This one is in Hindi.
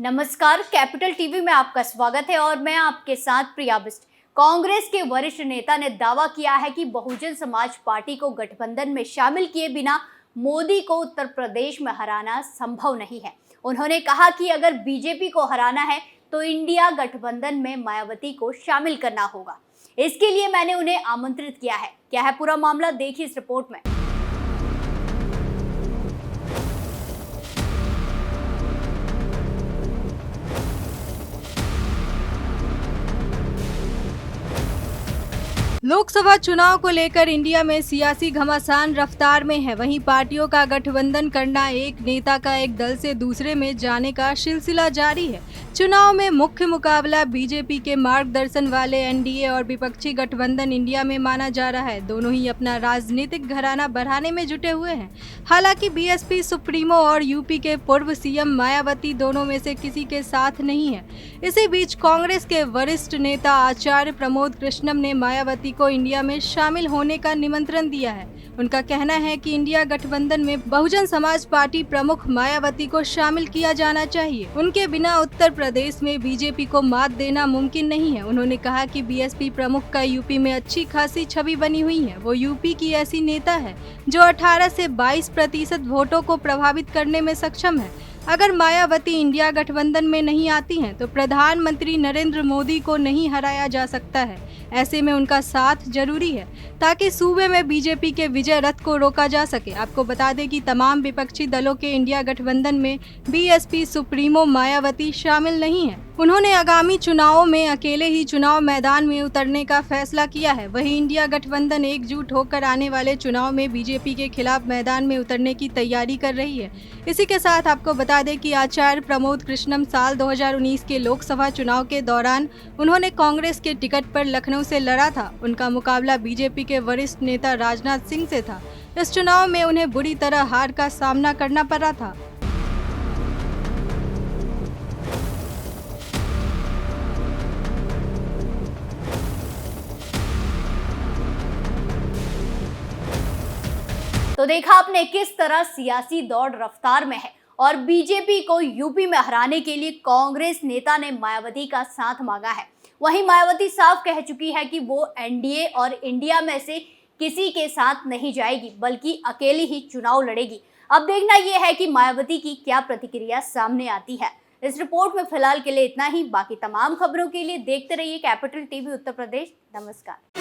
नमस्कार, कैपिटल टीवी में आपका स्वागत है और मैं आपके साथ प्रिया बिस्ट। कांग्रेस के वरिष्ठ नेता ने दावा किया है कि बहुजन समाज पार्टी को गठबंधन में शामिल किए बिना मोदी को उत्तर प्रदेश में हराना संभव नहीं है। उन्होंने कहा कि अगर बीजेपी को हराना है तो इंडिया गठबंधन में मायावती को शामिल करना होगा। इसके लिए मैंने उन्हें आमंत्रित किया है। क्या है पूरा मामला, देखिए इस रिपोर्ट में। लोकसभा चुनाव को लेकर इंडिया में सियासी घमासान रफ्तार में है। वहीं पार्टियों का गठबंधन करना, एक नेता का एक दल से दूसरे में जाने का सिलसिला जारी है। चुनाव में मुख्य मुकाबला बीजेपी के मार्गदर्शन वाले एनडीए और विपक्षी गठबंधन इंडिया में माना जा रहा है। दोनों ही अपना राजनीतिक घराना बढ़ाने में जुटे हुए हैं। हालांकि बीएसपी सुप्रीमो और यूपी के पूर्व सीएम मायावती दोनों में से किसी के साथ नहीं है। इसी बीच कांग्रेस के वरिष्ठ नेता आचार्य प्रमोद कृष्णम ने मायावती को इंडिया में शामिल होने का निमंत्रण दिया है। उनका कहना है कि इंडिया गठबंधन में बहुजन समाज पार्टी प्रमुख मायावती को शामिल किया जाना चाहिए। उनके बिना उत्तर प्रदेश में बीजेपी को मात देना मुमकिन नहीं है। उन्होंने कहा कि बीएसपी प्रमुख का यूपी में अच्छी खासी छवि बनी हुई है। वो यूपी की ऐसी नेता है जो 18 से 22% वोटों को प्रभावित करने में सक्षम है। अगर मायावती इंडिया गठबंधन में नहीं आती हैं तो प्रधानमंत्री नरेंद्र मोदी को नहीं हराया जा सकता है। ऐसे में उनका साथ जरूरी है ताकि सूबे में बीजेपी के विजय रथ को रोका जा सके। आपको बता दें कि तमाम विपक्षी दलों के इंडिया गठबंधन में बीएसपी सुप्रीमो मायावती शामिल नहीं है। उन्होंने आगामी चुनावों में अकेले ही चुनाव मैदान में उतरने का फैसला किया है। वहीं इंडिया गठबंधन एकजुट होकर आने वाले चुनाव में बीजेपी के खिलाफ मैदान में उतरने की तैयारी कर रही है। इसी के साथ आपको बता दें कि आचार्य प्रमोद कृष्णम साल 2019 के लोकसभा चुनाव के दौरान उन्होंने कांग्रेस के टिकट पर लखनऊ से लड़ा था। उनका मुकाबला बीजेपी के वरिष्ठ नेता राजनाथ सिंह से था। इस चुनाव में उन्हें बुरी तरह हार का सामना करना पड़ा था। तो देखा आपने किस तरह सियासी दौड़ रफ्तार में है और बीजेपी को यूपी में हराने के लिए कांग्रेस नेता ने मायावती का साथ मांगा है। वहीं मायावती साफ कह चुकी है कि वो एनडीए और इंडिया में से किसी के साथ नहीं जाएगी, बल्कि अकेली ही चुनाव लड़ेगी। अब देखना यह है कि मायावती की क्या प्रतिक्रिया सामने आती है। इस रिपोर्ट में फिलहाल के लिए इतना ही। बाकी तमाम खबरों के लिए देखते रहिए कैपिटल टीवी उत्तर प्रदेश। नमस्कार।